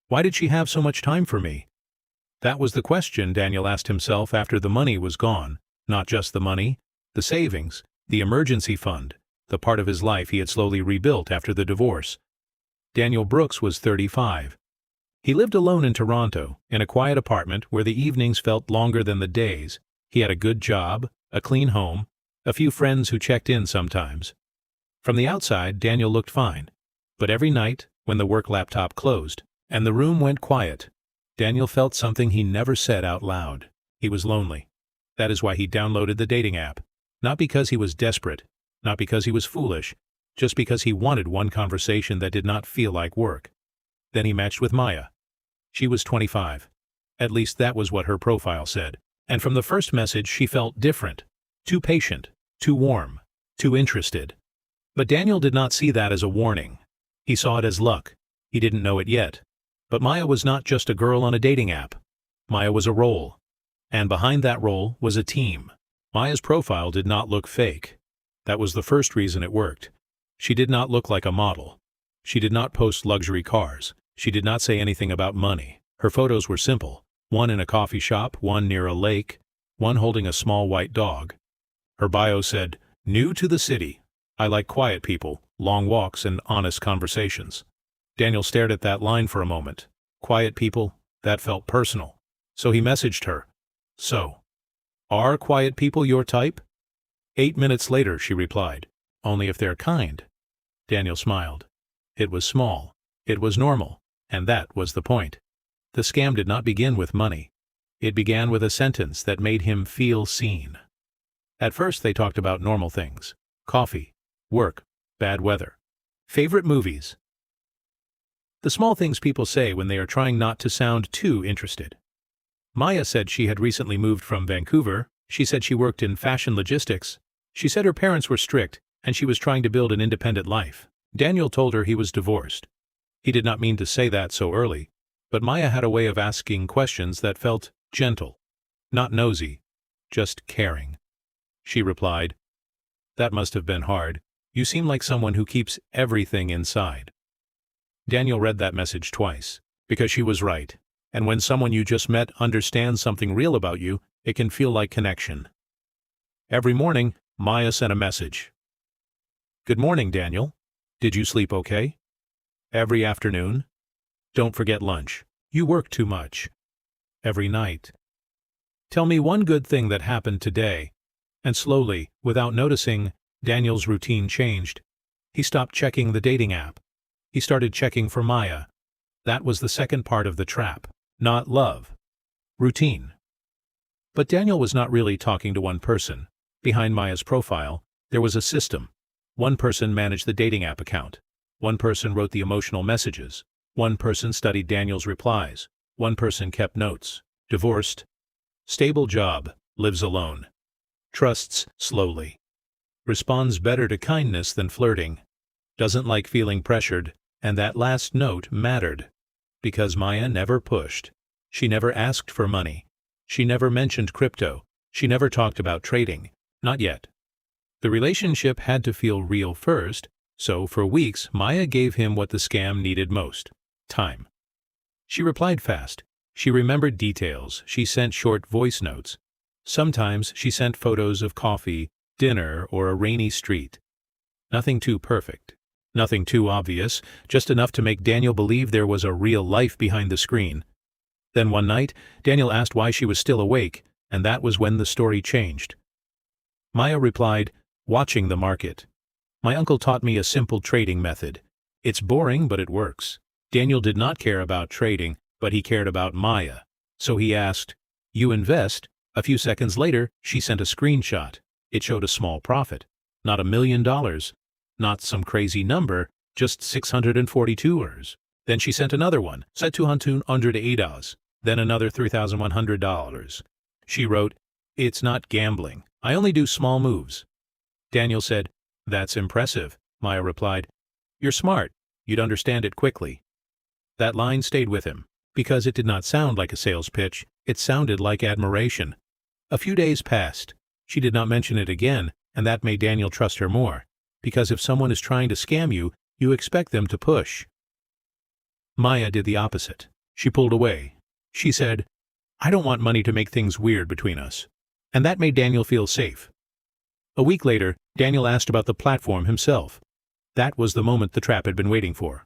Why did she have so much time for me? That was the question Daniel asked himself after the money was gone. Not just the money, the savings, the emergency fund, the part of his life he had slowly rebuilt after the divorce. Daniel Brooks was 35. He lived alone in Toronto, in a quiet apartment where the evenings felt longer than the days. He had a good job, a clean home, a few friends who checked in sometimes. From the outside, Daniel looked fine. But every night, when the work laptop closed, and the room went quiet, Daniel felt something he never said out loud. He was lonely. That is why he downloaded the dating app. Not because he was desperate, not because he was foolish, just because he wanted one conversation that did not feel like work. Then he matched with Maya. She was 25. At least that was what her profile said. And from the first message she felt different. Too patient, too warm, too interested. But Daniel did not see that as a warning. He saw it as luck. He didn't know it yet. But Maya was not just a girl on a dating app. Maya was a role. And behind that role was a team. Maya's profile did not look fake. That was the first reason it worked. She did not look like a model. She did not post luxury cars. She did not say anything about money. Her photos were simple. One in a coffee shop, one near a lake, one holding a small white dog. Her bio said, "New to the city. I like quiet people, long walks, and honest conversations." Daniel stared at that line for a moment. Quiet people, that felt personal. So he messaged her. "So, are quiet people your type?" 8 minutes later, she replied, "Only if they're kind." Daniel smiled. It was small. It was normal. And that was the point. The scam did not begin with money. It began with a sentence that made him feel seen. At first they talked about normal things. Coffee, work, bad weather, favorite movies. The small things people say when they are trying not to sound too interested. Maya said she had recently moved from Vancouver. She said she worked in fashion logistics. She said her parents were strict, and she was trying to build an independent life. Daniel told her he was divorced. He did not mean to say that so early, but Maya had a way of asking questions that felt gentle, not nosy, just caring. She replied, "That must have been hard. You seem like someone who keeps everything inside." Daniel read that message twice, because she was right. And when someone you just met understands something real about you, it can feel like connection. Every morning, Maya sent a message. "Good morning, Daniel. Did you sleep okay?" Every afternoon, "Don't forget lunch. You work too much." Every night, "Tell me one good thing that happened today." And slowly, without noticing, Daniel's routine changed. He stopped checking the dating app. He started checking for Maya. That was the second part of the trap. Not love. Routine. But Daniel was not really talking to one person. Behind Maya's profile, there was a system. One person managed the dating app account. One person wrote the emotional messages. One person studied Daniel's replies. One person kept notes. Divorced. Stable job. Lives alone. Trusts slowly. Responds better to kindness than flirting. Doesn't like feeling pressured. And that last note mattered. Because Maya never pushed. She never asked for money. She never mentioned crypto. She never talked about trading. Not yet. The relationship had to feel real first. So, for weeks, Maya gave him what the scam needed most: time. She replied fast. She remembered details. She sent short voice notes. Sometimes she sent photos of coffee, dinner, or a rainy street. Nothing too perfect. Nothing too obvious, just enough to make Daniel believe there was a real life behind the screen. Then one night, Daniel asked why she was still awake, and that was when the story changed. Maya replied, "Watching the market. My uncle taught me a simple trading method. It's boring, but it works." Daniel did not care about trading, but he cared about Maya. So he asked, "You invest?" A few seconds later, she sent a screenshot. It showed a small profit. Not $1 million. Not some crazy number, just 642 euros. Then she sent another one, said 208 euros. Then another $3,100. She wrote, "It's not gambling. I only do small moves." Daniel said, "That's impressive." Maya replied, "You're smart. You'd understand it quickly." That line stayed with him, because it did not sound like a sales pitch. It sounded like admiration. A few days passed. She did not mention it again, and that made Daniel trust her more. Because if someone is trying to scam you, you expect them to push. Maya did the opposite. She pulled away. She said, "I don't want money to make things weird between us." And that made Daniel feel safe. A week later, Daniel asked about the platform himself. That was the moment the trap had been waiting for.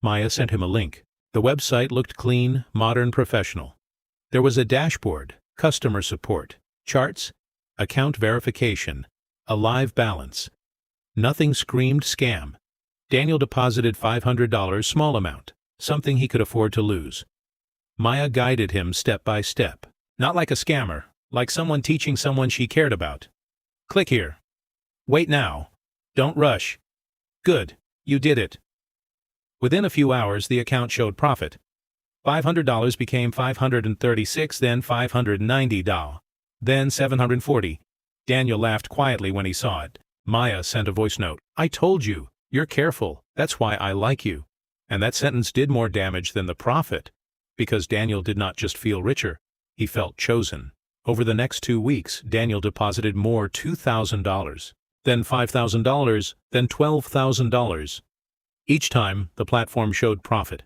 Maya sent him a link. The website looked clean, modern, professional. There was a dashboard, customer support, charts, account verification, a live balance. Nothing screamed scam. Daniel deposited $500, small amount, something he could afford to lose. Maya guided him step by step. Not like a scammer, like someone teaching someone she cared about. Click here. Wait now. Don't rush. Good, you did it. Within a few hours, the account showed profit. $500 became $536, then $590, then $740. Daniel laughed quietly when he saw it. Maya sent a voice note. "I told you, you're careful, that's why I like you." And that sentence did more damage than the profit, because Daniel did not just feel richer, he felt chosen. Over the next 2 weeks, Daniel deposited more $2,000, then $5,000, then $12,000. Each time, the platform showed profit.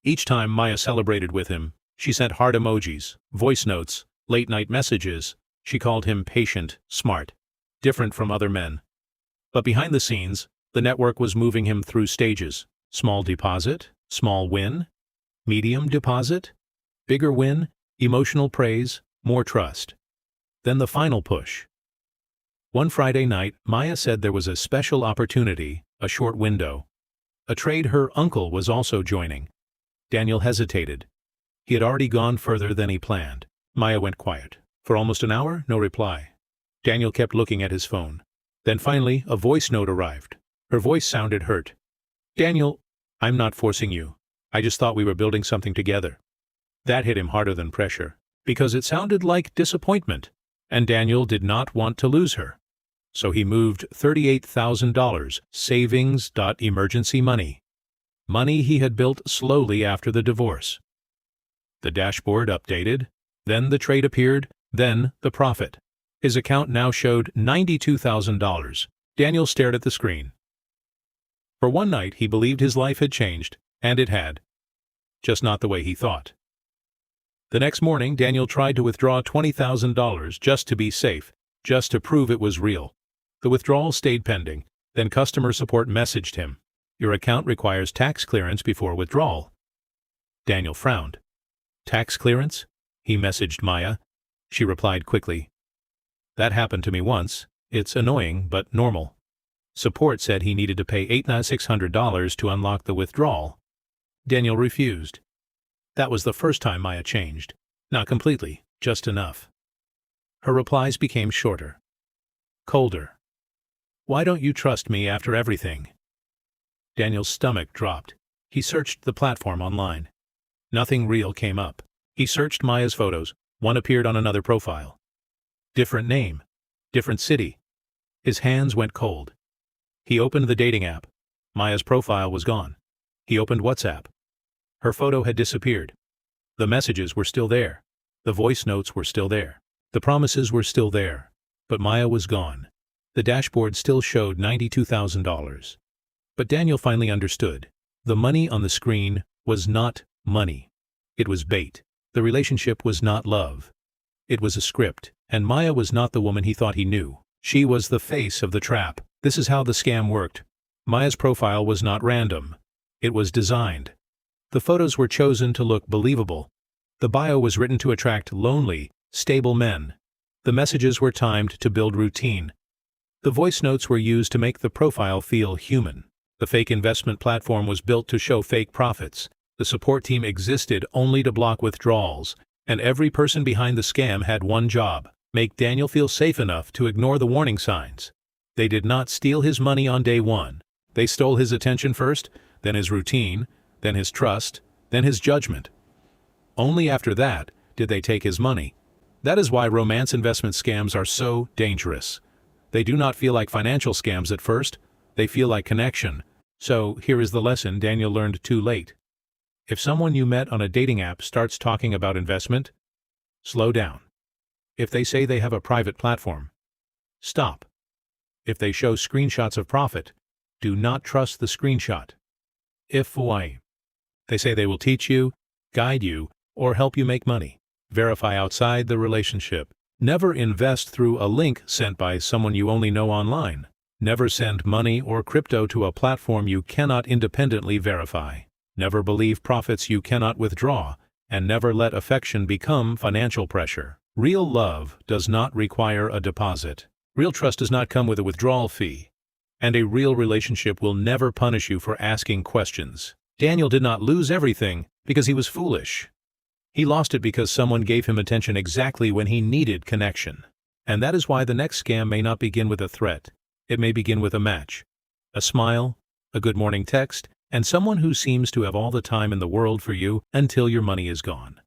Each time Maya celebrated with him, she sent heart emojis, voice notes, late-night messages. She called him patient, smart, different from other men. But behind the scenes, the network was moving him through stages. Small deposit, small win, medium deposit, bigger win, emotional praise, more trust. Then the final push. One Friday night, Maya said there was a special opportunity, a short window. A trade her uncle was also joining. Daniel hesitated. He had already gone further than he planned. Maya went quiet. For almost an hour, no reply. Daniel kept looking at his phone. Then finally, a voice note arrived. Her voice sounded hurt. "Daniel, I'm not forcing you. I just thought we were building something together." That hit him harder than pressure, because it sounded like disappointment, and Daniel did not want to lose her. So he moved $38,000, savings. Emergency money. Money he had built slowly after the divorce. The dashboard updated, then the trade appeared, then the profit. His account now showed $92,000. Daniel stared at the screen. For one night, he believed his life had changed, and it had. Just not the way he thought. The next morning, Daniel tried to withdraw $20,000 just to be safe, just to prove it was real. The withdrawal stayed pending. Then customer support messaged him. "Your account requires tax clearance before withdrawal." Daniel frowned. "Tax clearance?" he messaged Maya. She replied quickly. "That happened to me once. It's annoying, but normal." Support said he needed to pay $8,600 to unlock the withdrawal. Daniel refused. That was the first time Maya changed. Not completely, just enough. Her replies became shorter. Colder. "Why don't you trust me after everything?" Daniel's stomach dropped. He searched the platform online. Nothing real came up. He searched Maya's photos. One appeared on another profile. Different name. Different city. His hands went cold. He opened the dating app. Maya's profile was gone. He opened WhatsApp. Her photo had disappeared. The messages were still there. The voice notes were still there. The promises were still there. But Maya was gone. The dashboard still showed $92,000. But Daniel finally understood. The money on the screen was not money. It was bait. The relationship was not love. It was a script, and Maya was not the woman he thought he knew. She was the face of the trap. This is how the scam worked. Maya's profile was not random. It was designed. The photos were chosen to look believable. The bio was written to attract lonely, stable men. The messages were timed to build routine. The voice notes were used to make the profile feel human. The fake investment platform was built to show fake profits. The support team existed only to block withdrawals, and every person behind the scam had one job: make Daniel feel safe enough to ignore the warning signs. They did not steal his money on day one. They stole his attention first, then his routine, then his trust, then his judgment. Only after that did they take his money. That is why romance investment scams are so dangerous. They do not feel like financial scams at first. They feel like connection. So here is the lesson Daniel learned too late. If someone you met on a dating app starts talking about investment, slow down. If they say they have a private platform, stop. If they show screenshots of profit, do not trust the screenshot. If they say they will teach you, guide you, or help you make money. Verify outside the relationship. Never invest through a link sent by someone you only know online. Never send money or crypto to a platform you cannot independently verify. Never believe profits you cannot withdraw, and never let affection become financial pressure. Real love does not require a deposit. Real trust does not come with a withdrawal fee. And a real relationship will never punish you for asking questions. Daniel did not lose everything because he was foolish. He lost it because someone gave him attention exactly when he needed connection. And that is why the next scam may not begin with a threat. It may begin with a match, a smile, a good morning text, and someone who seems to have all the time in the world for you until your money is gone.